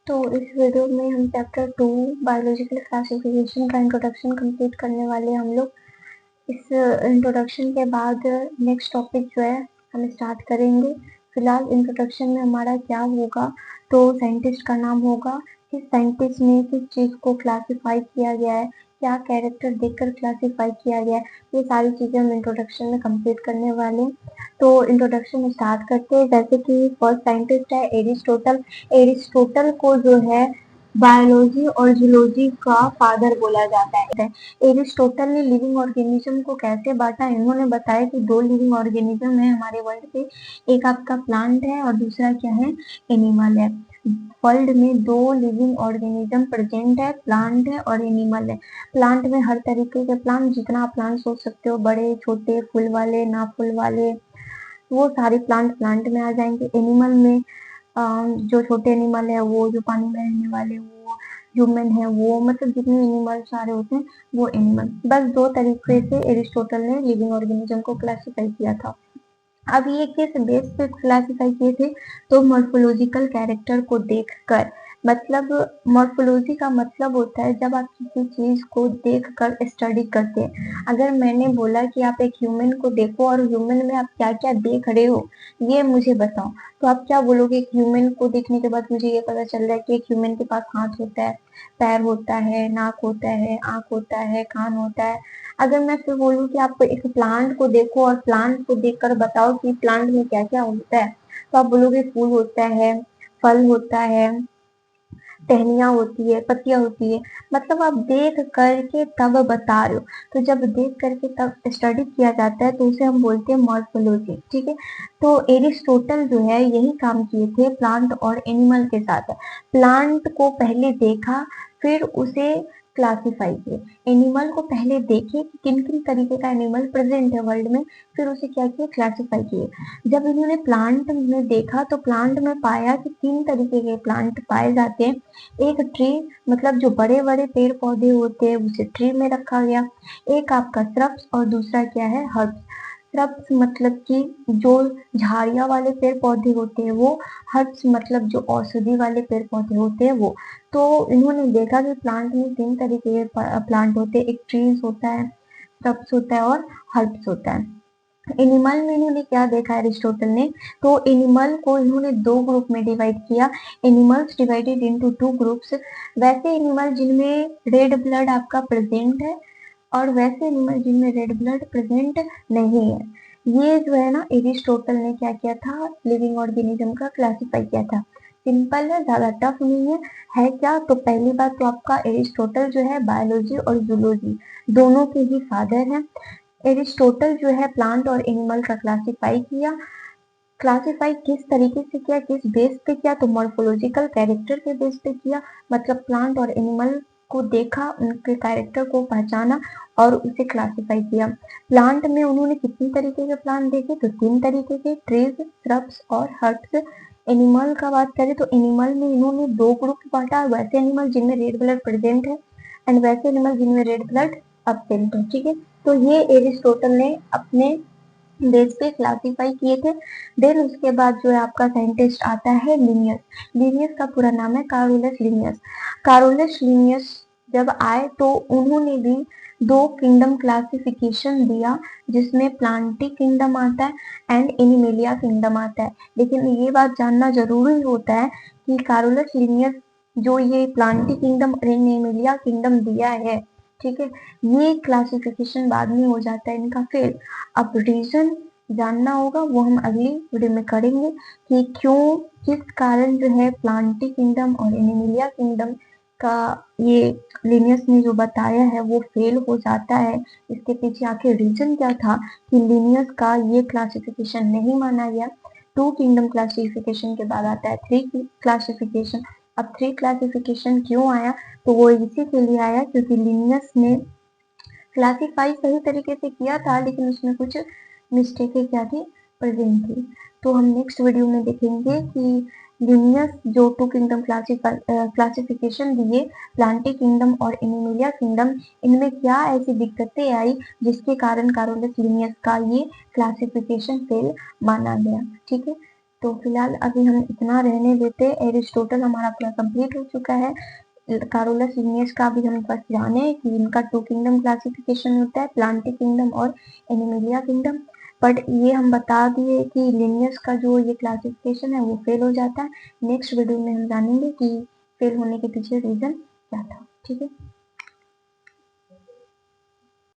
तो इस वीडियो में हम चैप्टर 2 बायोलॉजिकल क्लासिफिकेशन का इंट्रोडक्शन कंप्लीट करने वाले हैं हम लोग। इस इंट्रोडक्शन के बाद नेक्स्ट टॉपिक जो है हम स्टार्ट करेंगे। फिलहाल इंट्रोडक्शन में हमारा क्या होगा, तो साइंटिस्ट का नाम होगा, किस साइंटिस्ट ने किस चीज को क्लासिफाई किया गया है, क्या कैरेक्टर देखकर क्लासिफाई किया गया है, ये सारी चीजें हम इंट्रोडक्शन में कंप्लीट करने वाले हैं। तो इंट्रोडक्शन स्टार्ट करते हैं। जैसे कि फर्स्ट साइंटिस्ट है एरिस्टोटल। एरिस्टोटल को जो है बायोलॉजी और जूलॉजी का फादर बोला जाता है। एरिस्टोटल ने लिविंग ऑर्गेनिज्म को कैसे बांटा, इन्होंने बताया कि दो लिविंग ऑर्गेनिज्म है हमारे वर्ल्ड पे, एक आपका प्लांट है और दूसरा क्या है, एनिमल है। वर्ल्ड में दो लिविंग ऑर्गेनिज्म प्रेजेंट है, प्लांट है और एनिमल है। प्लांट में हर तरीके के प्लांट, जितना आप प्लांट सोच सकते हो, बड़े छोटे, फूल वाले, ना फूल वाले, वो सारे प्लांट में आ जाएंगे। एनिमल में जो छोटे एनिमल है वो, जो पानी में रहने वाले वो, ह्यूमन है वो, मतलब जितने एनिमल सारे होते हैं वो एनिमल। बस दो तरीके से एरिस्टोटल ने लिविंग ऑर्गेनिज्म को क्लासिफाई किया था। अब ये किस बेस पे क्लासिफाई किए थे, तो मॉर्फोलॉजिकल कैरेक्टर को देखकर। मतलब मॉर्फोलॉजी का मतलब होता है जब आप किसी चीज को देखकर स्टडी करते हैं। अगर मैंने बोला कि आप एक ह्यूमन को देखो और ह्यूमन में आप क्या क्या देख रहे हो ये मुझे बताओ, तो आप क्या बोलोगे? एक ह्यूमन को देखने के बाद मुझे ये पता चल रहा है कि एक ह्यूमन के पास हाथ होता है, पैर होता है, नाक होता है, आंख होता है, कान होता है। अगर मैं फिर बोलूँ कि आप एक प्लांट को देखो और प्लांट को देखकर बताओ कि प्लांट में क्या क्या होता है, तो आप बोलोगे फूल होता है, फल होता है, टहनियाँ होती है, पत्तियां होती है। मतलब आप देख करके तब बता रहे हो। तो जब देख करके तब स्टडी किया जाता है तो उसे हम बोलते हैं मॉर्फोलॉजी। ठीक है, तो एरिस्टोटल जो है यही काम किए थे प्लांट और एनिमल के साथ। प्लांट को पहले देखा, फिर उसे क्लासिफाई किए। एनिमल को पहले देखे कि किन किन तरीके का एनिमल प्रेजेंट है वर्ल्ड में, फिर उसे क्या किया, क्लासिफाई किए। जब इन्होंने प्लांट में देखा तो प्लांट में पाया कि तीन तरीके के प्लांट पाए जाते हैं। एक ट्री, मतलब जो बड़े बड़े पेड़ पौधे होते हैं उसे ट्री में रखा गया। एक आपका श्रब्स और दूसरा क्या है, हर्ब्स। श्रब्स मतलब कि जो झाड़ियां वाले पेड़ पौधे होते हैं वो, हर्ब्स मतलब जो औषधि वाले पेड़ पौधे होते हैं वो। तो इन्होंने देखा कि प्लांट में तीन तरीके के प्लांट होते हैं, एक ट्रीज होता है, श्रब्स होता है और हर्ब्स होता है। एनिमल में इन्होंने क्या देखा एरिस्टोटल ने, तो एनिमल को इन्होंने दो ग्रुप में डिवाइड किया। Animals divided into two groups. वैसे एनिमल जिनमें रेड ब्लड आपका प्रेजेंट है और वैसे एनिमल जिनमें रेड ब्लड प्रेजेंट नहीं है। ये जो है ना, एरिस्टोटल ने क्या किया था, लिविंग ऑर्गेनिज्म का क्लासिफाई किया था। सिंपल है, ज्यादा टफ नहीं है। है क्या, तो पहली बात तो आपका एरिस्टोटल जो है बायोलॉजी और जूलॉजी दोनों के ही फादर हैं। एरिस्टोटल जो है प्लांट और एनिमल का क्लासिफाई किया। क्लासिफाई किस तरीके से किया, किस बेस पे किया, तो मॉर्फोलॉजिकल कैरेक्टर के बेस पे किया। मतलब प्लांट और एनिमल को देखा, उनके कैरेक्टर को पहचाना और उसे क्लासिफाई किया। प्लांट में उन्होंने कितनी तरीके के प्लांट देखे, तो तीन तरीके के, ट्रीज, श्रब्स और हर्ब्स। एनिमल का बात करें तो एनिमल में इन्होंने दो ग्रुप बांटा, वैसे एनिमल जिनमें रेड ब्लड प्रेजेंट है एंड वैसे एनिमल जिनमें रेड ब्लड एब्सेंट है। ठीक है, तो ये एरिस्टोटल ने अपने बेस पे क्लासिफाई किए थे। देन उसके बाद जो है आपका साइंटिस्ट आता है लिनियस। लिनियस का पूरा नाम है कारोलस लिनियस। कारोलस लिनियस जब आए तो उन्होंने भी दो किंगडम क्लासिफिकेशन दिया, जिसमें प्लांटी किंगडम आता है एंड एनिमेलिया किंगडम आता है। लेकिन ये बात जानना जरूरी होता है कि कारोलस लिनियस जो ये प्लांटी किंगडम और एनिमेलिया किंगडम दिया है, ठीक है, ये क्लासिफिकेशन बाद में हो जाता है इनका फेल। अब रीजन जानना होगा, वो हम अगली वीडियो में करेंगे कि क्यों, किस कारण जो है प्लांटी किंगडम और एनिमिलिया किंगडम का ये लिनियस ने जो बताया है वो फेल हो जाता है। इसके पीछे आखिर रीजन क्या था कि लिनियस का ये क्लासिफिकेशन नहीं माना गया। टू किंगडम क्लासिफिकेशन के बाद आता है थ्री क्लासिफिकेशन। अब थ्री क्लासिफिकेशन क्यों आया, तो वो इसी के लिए आया क्योंकि लिनियस ने क्लासिफाई सही तरीके से किया था लेकिन उसमें कुछ मिस्टेकें क्या थी, प्रेजेंट थी। तो हम नेक्स्ट वीडियो में देखेंगे कि लिनियस जो टू किंगडम क्लासिफिकेशन दिए, प्लांटी किंगडम और एनिमेलिया किंगडम, इनमें क्या ऐसी दिक्कतें आई जिसके कारण कारोलस लिनियस का ये क्लासिफिकेशन फेल माना गया। ठीक है, तो फिलहाल अभी हम इतना रहने देते। एरिस्टोटल हमारा पूरा कंप्लीट हो चुका है। कारोलस लिनियस का भी हम बस जाने कि इनका 2 किंगडम क्लासिफिकेशन होता है, प्लांटिक किंगडम और एनिमेलिया किंगडम। बट ये हम बता दिए कि लिनियस का जो ये क्लासिफिकेशन है वो फेल हो जाता है। नेक्स्ट वीडियो में हम जानेंगे कि फेल होने के पीछे रीजन क्या था। ठीक है।